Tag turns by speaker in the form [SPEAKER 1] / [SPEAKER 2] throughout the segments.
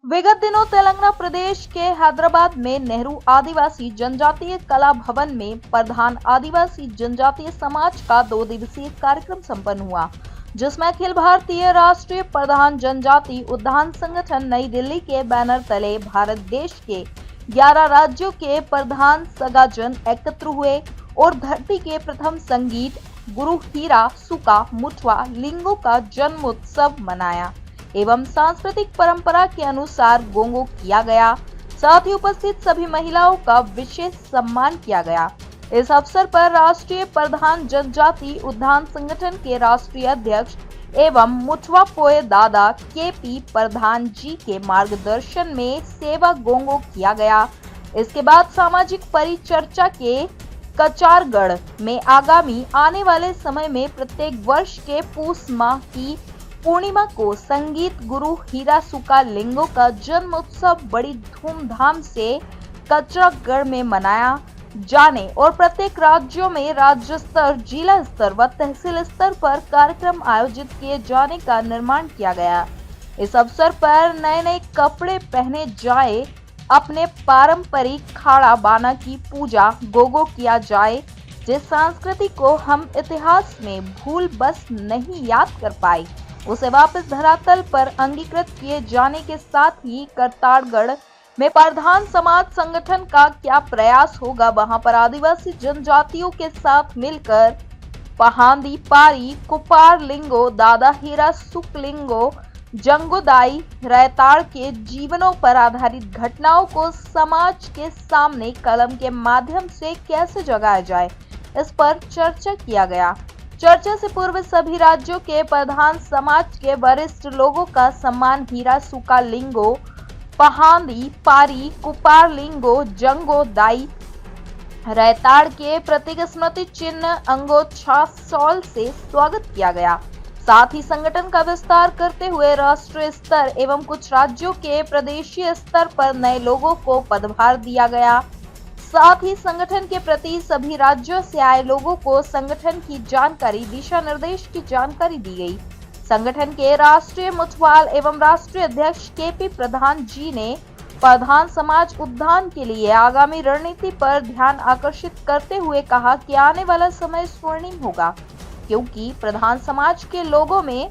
[SPEAKER 1] विगत दिनों तेलंगाना प्रदेश के हैदराबाद में नेहरू आदिवासी जनजातीय कला भवन में प्रधान आदिवासी जनजातीय समाज का 2 दिवसीय कार्यक्रम संपन्न हुआ, जिसमें अखिल भारतीय राष्ट्रीय प्रधान जनजाति उद्यान संगठन नई दिल्ली के बैनर तले भारत देश के 11 राज्यों के प्रधान सगाजन एकत्र हुए और धरती के प्रथम संगीत गुरु हीरा सुका मुठवा लिंगो का जन्मोत्सव मनाया एवं सांस्कृतिक परंपरा के अनुसार गोंगो किया गया। साथ ही उपस्थित सभी महिलाओं का विशेष सम्मान किया गया। इस अवसर पर राष्ट्रीय प्रधान जनजाति उद्यान संगठन के राष्ट्रीय अध्यक्ष एवं मुठवा पोए दादा केपी प्रधान जी के मार्गदर्शन में सेवा गोंगो किया गया। इसके बाद सामाजिक परिचर्चा के कचारगढ़ में आगामी आने वाले समय में प्रत्येक वर्ष के पूस माह की पूर्णिमा को संगीत गुरु हीरा सुका लिंगो का जन्मोत्सव बड़ी धूमधाम से कचरागढ़ में मनाया जाने और प्रत्येक राज्यों में राज्य स्तर, जिला स्तर व तहसील स्तर पर कार्यक्रम आयोजित किए जाने का निर्माण किया गया। इस अवसर पर नए नए कपड़े पहने जाए, अपने पारंपरिक खाड़ा बाना की पूजा गोगो किया जाए, जिस संस्कृति को हम इतिहास में भूल बस नहीं याद कर पाए उसे वापस धरातल पर अंगीकृत किए जाने के साथ ही करतारगढ़ में प्रधान समाज संगठन का क्या प्रयास होगा, वहां पर आदिवासी जनजातियों के साथ मिलकर पहांदी पारी कुपार लिंगो दादा हीरा सुक लिंगो जंगोदाई रैताड़ के जीवनों पर आधारित घटनाओं को समाज के सामने कलम के माध्यम से कैसे जगाया जाए, इस पर चर्चा किया गया। चर्चा से पूर्व सभी राज्यों के प्रधान समाज के वरिष्ठ लोगों का सम्मान हीरा सुका लिंगो पहांदी पारी कुपार लिंगो जंगो दाई रैताड़ के प्रतीक स्मृति चिन्ह अंगोछा सॉल से स्वागत किया गया। साथ ही संगठन का विस्तार करते हुए राष्ट्रीय स्तर एवं कुछ राज्यों के प्रदेशीय स्तर पर नए लोगों को पदभार दिया गया। साथ ही संगठन के प्रति सभी राज्यों से आए लोगों को संगठन की जानकारी, दिशा निर्देश की जानकारी दी गई। संगठन के राष्ट्रीय मुखपाल एवं राष्ट्रीय अध्यक्ष केपी प्रधान जी ने प्रधान समाज उद्यान के लिए आगामी रणनीति पर ध्यान आकर्षित करते हुए कहा कि आने वाला समय स्वर्णिम होगा, क्योंकि प्रधान समाज के लोगों में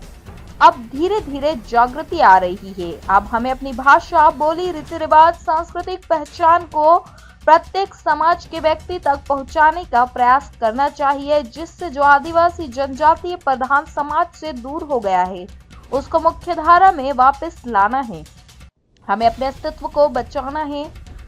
[SPEAKER 1] अब धीरे धीरे जागृति आ रही है। अब हमें अपनी भाषा, बोली, रीति रिवाज, सांस्कृतिक पहचान को प्रत्येक समाज के व्यक्ति तक पहुंचाने का प्रयास करना चाहिए, जिससे जो आदिवासी जनजातीय प्रधान समाज से दूर हो गया है उसको मुख्य धारा में वापस लाना है। हमें अपने अस्तित्व को बचाना है,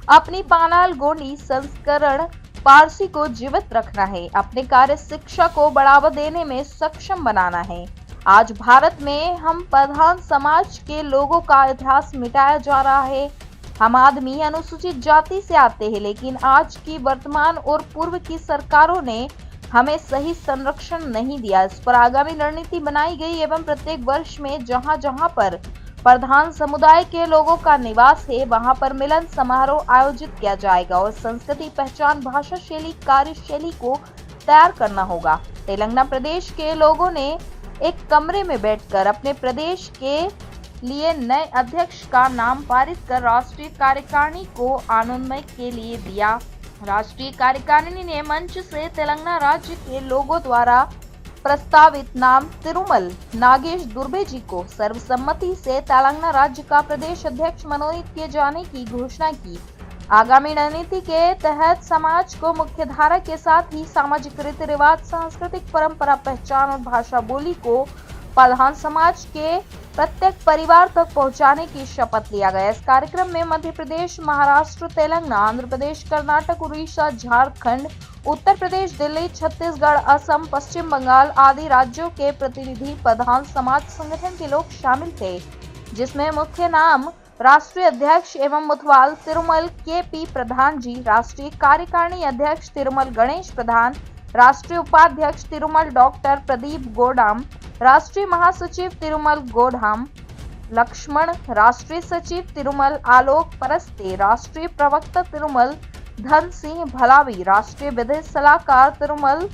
[SPEAKER 1] अपनी पानाल गोंडी संस्करण पारसी को जीवित रखना है, अपने कार्य शिक्षा को बढ़ावा देने में सक्षम बनाना है। आज भारत में हम प्रधान समाज के लोगों का इतिहास मिटाया जा रहा है। हम आदमी अनुसूचित जाति से आते हैं, लेकिन आज की वर्तमान और पूर्व की सरकारों ने हमें सही संरक्षण नहीं दिया। इस पर आगामी रणनीति बनाई गई एवं प्रत्येक वर्ष में जहां जहां पर प्रधान समुदाय के लोगों का निवास है वहां पर मिलन समारोह आयोजित किया जाएगा और संस्कृति, पहचान, भाषा शैली, कार्यशैली को तैयार करना होगा। तेलंगाना प्रदेश के लोगों ने एक कमरे में बैठकर अपने प्रदेश के लिए नए अध्यक्ष का नाम पारित कर राष्ट्रीय कार्यकारिणी को अनुमोदन के लिए दिया। राष्ट्रीय कार्यकारिणी ने मंच से तेलंगाना राज्य के लोगों द्वारा प्रस्तावित नाम तिरुमल नागेश दुर्बे जी को सर्वसम्मति से तेलंगाना राज्य का प्रदेश अध्यक्ष मनोनीत किए जाने की घोषणा की। आगामी रणनीति के तहत समाज को मुख्य धारा के साथ ही सामाजिक रीति रिवाज, सांस्कृतिक परंपरा, पहचान और भाषा बोली को प्रधान समाज के प्रत्येक परिवार तक पहुंचाने की शपथ लिया गया। इस कार्यक्रम में मध्य प्रदेश, महाराष्ट्र, तेलंगाना, आंध्र प्रदेश, कर्नाटक, उड़ीसा, झारखंड, उत्तर प्रदेश, दिल्ली, छत्तीसगढ़, असम, पश्चिम बंगाल आदि राज्यों के प्रतिनिधि प्रधान समाज संगठन के लोग शामिल थे, जिसमें मुख्य नाम राष्ट्रीय अध्यक्ष एवं मुथवाल तिरुमल केपी प्रधान जी, राष्ट्रीय कार्यकारिणी अध्यक्ष तिरुमल गणेश प्रधान, राष्ट्रीय उपाध्यक्ष तिरुमल डॉक्टर प्रदीप गोडाम, राष्ट्रीय महासचिव तिरुमल गोडाम लक्ष्मण, राष्ट्रीय सचिव तिरुमल आलोक परस्ते, राष्ट्रीय प्रवक्ता तिरुमल धन सिंह भलावी, राष्ट्रीय विधि सलाहकार तिरुमल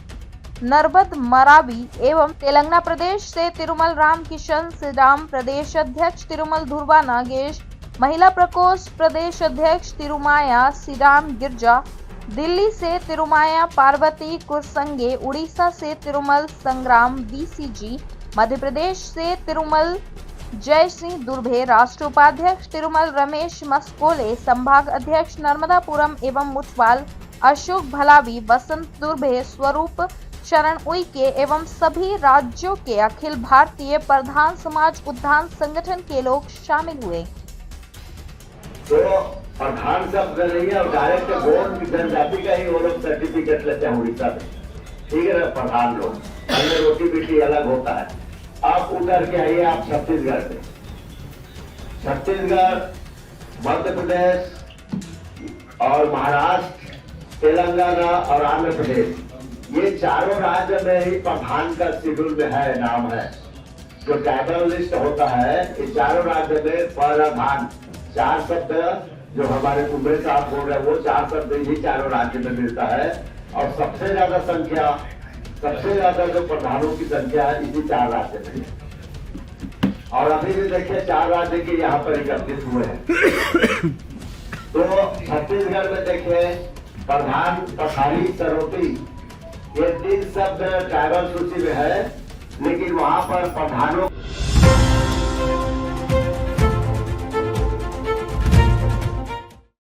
[SPEAKER 1] नरबद मरावी एवं तेलंगाना प्रदेश से तिरुमल राम किशन सिडाम, प्रदेश अध्यक्ष तिरुमल धुर्वा नागेश, महिला प्रकोष्ठ प्रदेश अध्यक्ष तिरुमाया सीराम गिरजा, दिल्ली से तिरुमाया पार्वती कुरसंगे, उड़ीसा से तिरुमल संग्राम बीसीजी, मध्य प्रदेश से तिरुमल जय सिंह दुर्भे, राष्ट्रीय उपाध्यक्ष तिरुमल रमेश मस्कोले, संभाग अध्यक्ष नर्मदापुरम एवं मुचवाल अशोक भलावी, वसंत दुर्भे, स्वरूप शरण उइके एवं सभी राज्यों के अखिल भारतीय प्रधान समाज उद्यान संगठन के लोग शामिल हुए।
[SPEAKER 2] तो प्रधान शब्द नहीं है और डायरेक्ट बोर्ड की जनजाति का ही वो लोग सर्टिफिकेट लेते हैं उड़ीसा में, ठीक है ना। प्रधान लोग अन्य रोटी बेटी अलग होता है। आप उतर के आइए आप छत्तीसगढ़ से, छत्तीसगढ़, मध्य प्रदेश और महाराष्ट्र, तेलंगाना और आंध्र प्रदेश, ये चारों राज्य में ही प्रधान का शेड्यूल में है, नाम है। जो ट्राइबल लिस्ट होता है ये चारों राज्य में प्रधान, 4 शब्द जो हमारे कुंभे साहब बोल रहे हैं वो 4 शब्द ही चारों राज्य में मिलता है। और सबसे ज्यादा संख्या, सबसे ज्यादा जो प्रधानों की संख्या है इसी 4 राज्य में है। और अभी भी देखिए 4 राज्य के यहाँ पर एकत्रित हुए हैं। तो छत्तीसगढ़ में देखिए प्रधान, पठारी, सरोती, ये 3 शब्द ट्राइबल सूची में है, लेकिन वहां पर प्रधानों